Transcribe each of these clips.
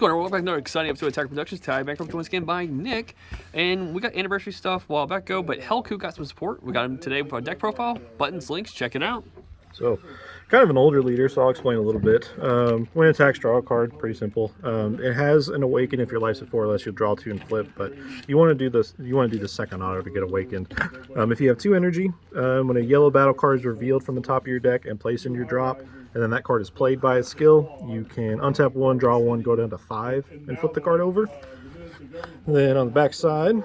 going on? Welcome back to another exciting episode of Attack Productions. Today, Bancroft once again by Nick. And we got anniversary stuff a while back ago, but Hellku got some support. We got him today with our deck profile, buttons, links, check it out. So, kind of an older leader, so I'll explain a little bit. When attacks, draw a card, pretty simple. It has an awaken if your life's at 4 or less, you'll draw 2 and flip, but you want to do this. You want to do the second auto to get awakened. If you have 2 energy, when a yellow battle card is revealed from the top of your deck and placed in your drop, and then that card is played by its skill, you can untap 1, draw 1, go down to 5, and flip the card over. And then on the back side,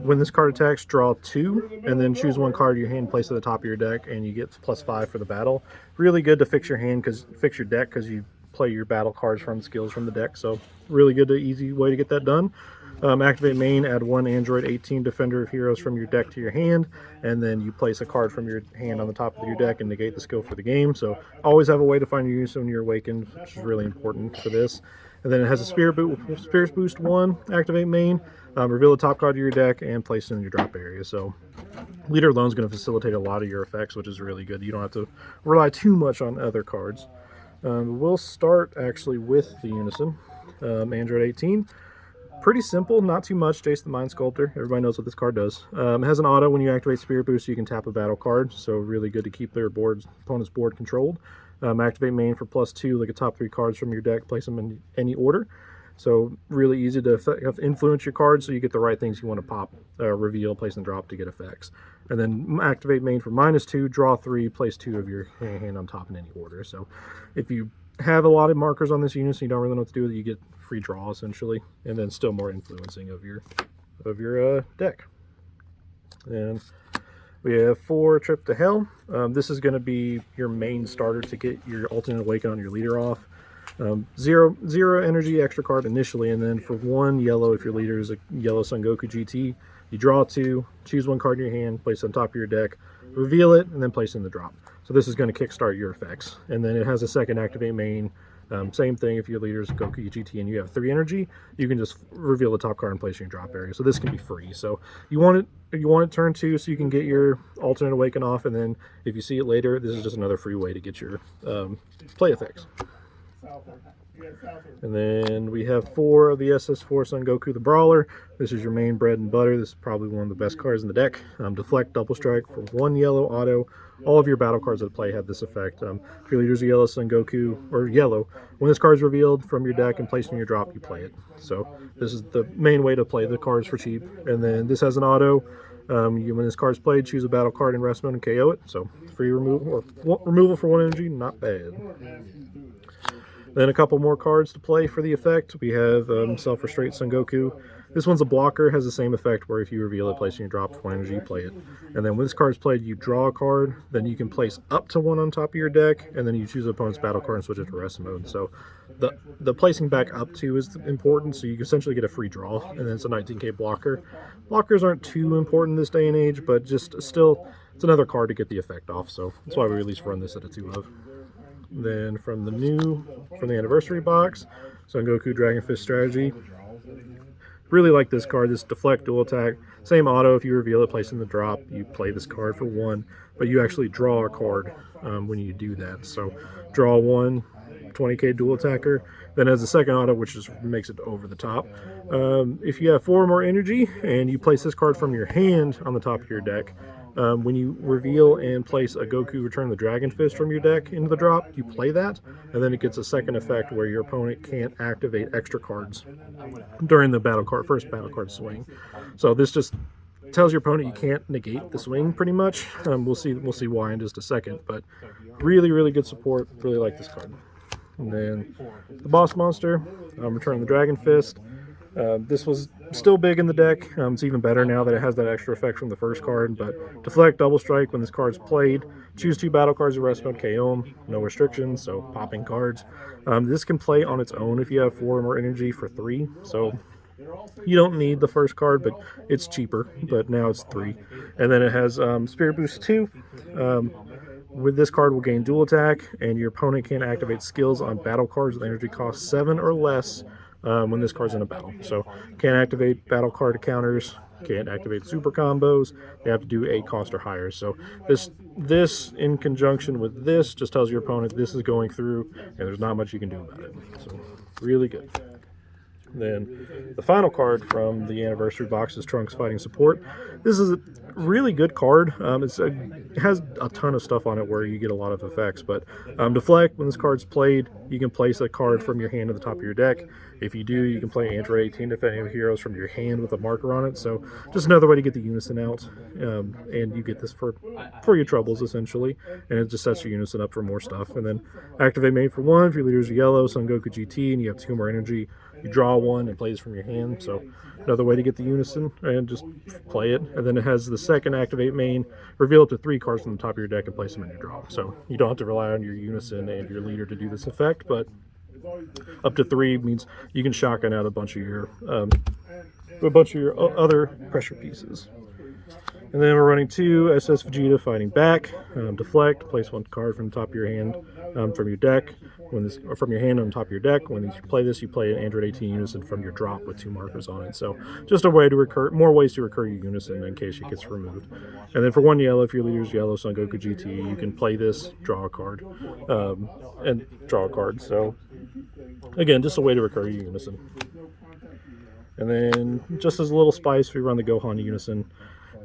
when this card attacks, draw 2, and then choose 1 card of your hand, place it at the top of your deck, and you get +5 for the battle. Really good to fix your hand, fix your deck, because you play your battle cards from skills from the deck. So really good, easy way to get that done. Activate main, add 1 Android 18 Defender of Heroes from your deck to your hand, and then you place a card from your hand on the top of your deck and negate the skill for the game. So always have a way to find your use when you're awakened, which is really important for this. And then it has a Spirit Boost 1, activate main, reveal the top card of your deck, and place it in your drop area. So leader alone is going to facilitate a lot of your effects, which is really good. You don't have to rely too much on other cards. We'll start actually with the Unison, Android 18. Pretty simple, not too much. Jace the Mind Sculptor. Everybody knows what this card does. It has an auto when you activate Spirit Boost, you can tap a battle card. So really good to keep their opponent's board controlled. Activate main for +2, like a top 3 cards from your deck, place them in any order. So really easy to influence your cards so you get the right things you want to pop, reveal, place, and drop to get effects. And then activate main for -2, draw 3, place 2 of your hand on top in any order. So if you have a lot of markers on this unit so you don't really know what to do with it, you get free draw essentially, and then still more influencing of your deck. And we have 4 Trip to Hell. This is going to be your main starter to get your alternate awaken on your leader off. 0 energy extra card initially, and then for 1 yellow, if your leader is a yellow Son Goku GT, you draw 2, choose 1 card in your hand, place it on top of your deck, reveal it, and then place it in the drop. So this is going to kickstart your effects. And then it has a second activate main. Same thing, if your leader is Goku GT and you have 3 energy, you can just reveal the top card and place it in your drop area. So this can be free. So you want it turn 2 so you can get your alternate awaken off, and then if you see it later, this is just another free way to get your play effects. And then we have 4 of the SS4 Son Goku the Brawler. This is your main bread and butter. This is probably one of the best cards in the deck. Deflect, double strike for 1 yellow auto. All of your battle cards that play have this effect. If your leader's a yellow Son Goku, or yellow, when this card is revealed from your deck and placed in your drop, you play it. So this is the main way to play the cards for cheap. And then this has an auto. When this card's played, choose a battle card in rest mode and KO it. So free removal, or removal for 1 energy, not bad. Then a couple more cards to play for the effect. We have Self-Restraint Son Goku. This one's a blocker, has the same effect where if you reveal it, place in your drop for 1 energy, you play it. And then when this card's played, you draw a card, then you can place up to 1 on top of your deck, and then you choose the opponent's battle card and switch it to rest mode. So the placing back up to is important, so you essentially get a free draw, and then it's a 19k blocker. Blockers aren't too important this day and age, but just still, it's another card to get the effect off, so that's why we at least run this at a 2 of. Then from the anniversary box, Son Goku Dragon Fist Strategy. Really like this card. This deflect, dual attack, same auto. If you reveal it, place in the drop, you play this card for 1, but you actually draw a card when you do that. So draw 1, 20k dual attacker. Then has a second auto, which just makes it over the top. If you have 4 or more energy and you place this card from your hand on the top of your deck, when you reveal and place a Goku Return the Dragon Fist from your deck into the drop, you play that, and then it gets a second effect where your opponent can't activate extra cards during the first battle card swing. So this just tells your opponent you can't negate the swing pretty much. We'll see why in just a second, but really good support. Really like this card. And then the boss monster, Return the Dragon Fist. This was still big in the deck. It's even better now that it has that extra effect from the first card. But deflect, double strike when this card's played. Choose 2 battle cards in rest mode, KO them. No restrictions, so popping cards. This can play on its own if you have 4 or more energy for 3. So you don't need the first card, but it's cheaper. But now it's 3. And then it has Spirit Boost 2. With this card, will gain dual attack, and your opponent can't activate skills on battle cards with energy cost 7 or less when this card's in a battle. So can't activate battle card counters, can't activate super combos. They have to do 8 cost or higher. So this in conjunction with this just tells your opponent this is going through, and there's not much you can do about it. So really good. Then the final card from the anniversary box is Trunks Fighting Support. This is a really good card. It has a ton of stuff on it where you get a lot of effects, but Deflect, when this card's played, you can place a card from your hand to the top of your deck. If you do, you can play Android 18 defending heroes from your hand with a marker on it. So just another way to get the Unison out, and you get this for your troubles essentially, and it just sets your Unison up for more stuff. And then activate main for 1. If your leader's yellow, Son Goku GT, and you have 2 more energy, you draw 1 and play this from your hand. So another way to get the Unison and just play it. And then it has the second activate main, reveal up to 3 cards from the top of your deck and place them in your draw. So you don't have to rely on your Unison and your leader to do this effect, but up to 3 means you can shotgun out a bunch of your other pressure pieces. And then we're running 2 SS Vegeta Fighting Back. Deflect, place 1 card from the top of your hand from your deck. From your hand on top of your deck. When you play this, you play an Android 18 Unison from your drop with 2 markers on it. So just a way to more ways to recur your Unison in case it gets removed. And then for 1 yellow, if your leader's yellow, Son Goku GT, you can play this, draw a card, and draw a card. So again, just a way to recur your Unison. And then just as a little spice, we run the Gohan Unison.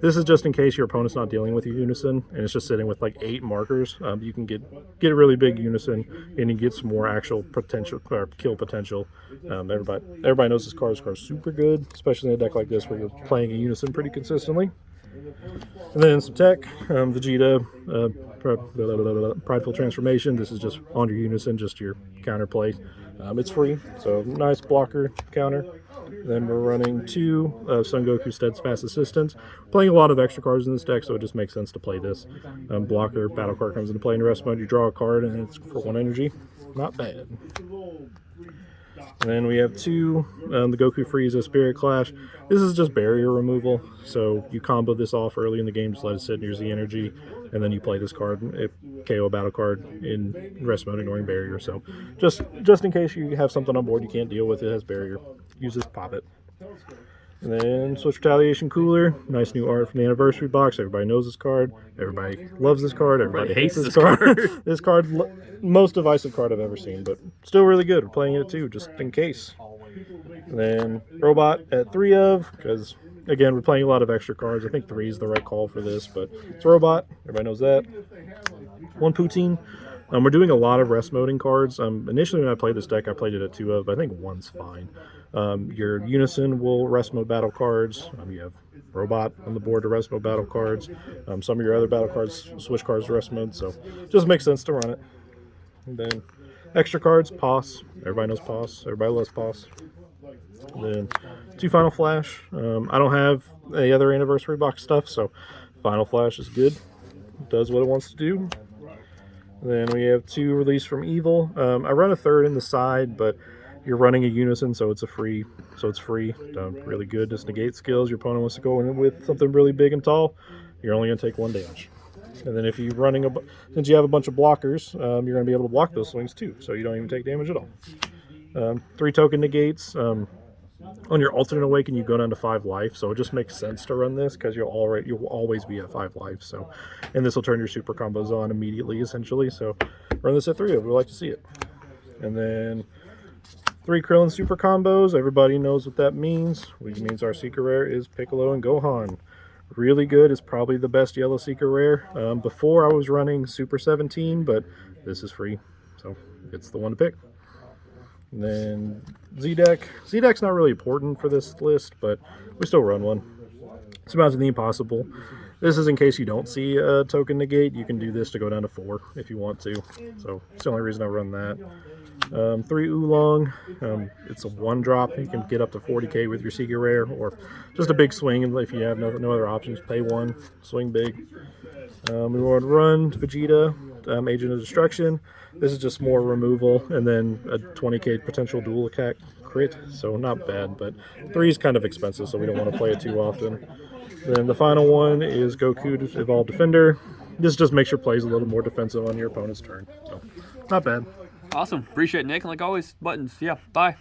This is just in case your opponent's not dealing with your Unison and it's just sitting with like 8 markers. You can get a really big Unison and you get some more actual potential or kill potential. Everybody knows this card is super good, especially in a deck like this where you're playing a Unison pretty consistently. And then some tech, Vegeta, Prideful Transformation. This is just on your Unison, just your counterplay. It's free, so nice blocker counter. Then we're running 2 Son Goku Steadfast Assistance. Playing a lot of extra cards in this deck, so it just makes sense to play this. Blocker, battle card comes into play in rest mode. You draw a card, and it's for 1 energy. Not bad. And then we have 2, the Goku Frieza Spirit Clash. This is just barrier removal, so you combo this off early in the game, just let it sit near Z energy, and then you play this card, KO a battle card in rest mode, ignoring barrier. So just in case you have something on board you can't deal with, it has barrier. Use this, pop it. And then Switch Retaliation Cooler. Nice new art from the anniversary box. Everybody knows this card. Everybody loves this card. Everybody hates this card. This card, most divisive card I've ever seen, but still really good. We're playing it too, just in case. And then Robot at 3 of, because again, we're playing a lot of extra cards. I think 3 is the right call for this, but it's Robot. Everybody knows that. 1 Poutine. We're doing a lot of rest moding cards. Initially when I played this deck, I played it at 2 of, but I think 1's fine. Your Unison will rest mode battle cards. You have Robot on the board to rest mode battle cards. Some of your other battle cards switch cards to rest mode, so just makes sense to run it. And then extra cards, Pos. Everybody knows Pos. Everybody loves Pos. And then 2 Final Flash. I don't have any other anniversary box stuff, so Final Flash is good. It does what it wants to do. Then we have 2 Release from Evil. I run a 3rd in the side, but you're running a Unison, so it's free. Really good. Just negate skills. Your opponent wants to go in with something really big and tall, you're only going to take 1 damage. And then if you're running since you have a bunch of blockers, you're going to be able to block those swings too, so you don't even take damage at all. 3 token negates. On your alternate awaken, you go down to 5 life, so it just makes sense to run this because you'll always be at 5 life. So, and this will turn your super combos on immediately, essentially. So, run this at 3 of. We like to see it. And then 3 Krillin super combos. Everybody knows what that means, which means our secret rare is Piccolo and Gohan. Really good. It's probably the best yellow secret rare. Before I was running Super 17, but this is free, so it's the one to pick. And then Z-Deck. Z-Deck's not really important for this list, but we still run one. It's Mountain the Impossible. This is in case you don't see a token negate. You can do this to go down to 4 if you want to. So it's the only reason I run that. 3 Oolong. It's a 1-drop. You can get up to 40k with your secret rare, or just a big swing. And if you have no other options, pay 1, swing big. We want to run Vegeta, Agent of Destruction. This is just more removal, and then a 20k potential dual attack crit, so not bad, but 3 is kind of expensive, so we don't want to play it too often. Then the final one is Goku Evolved Defender. This just makes your plays a little more defensive on your opponent's turn, so not bad. Awesome. Appreciate it, Nick. And like always, buttons. Yeah, bye.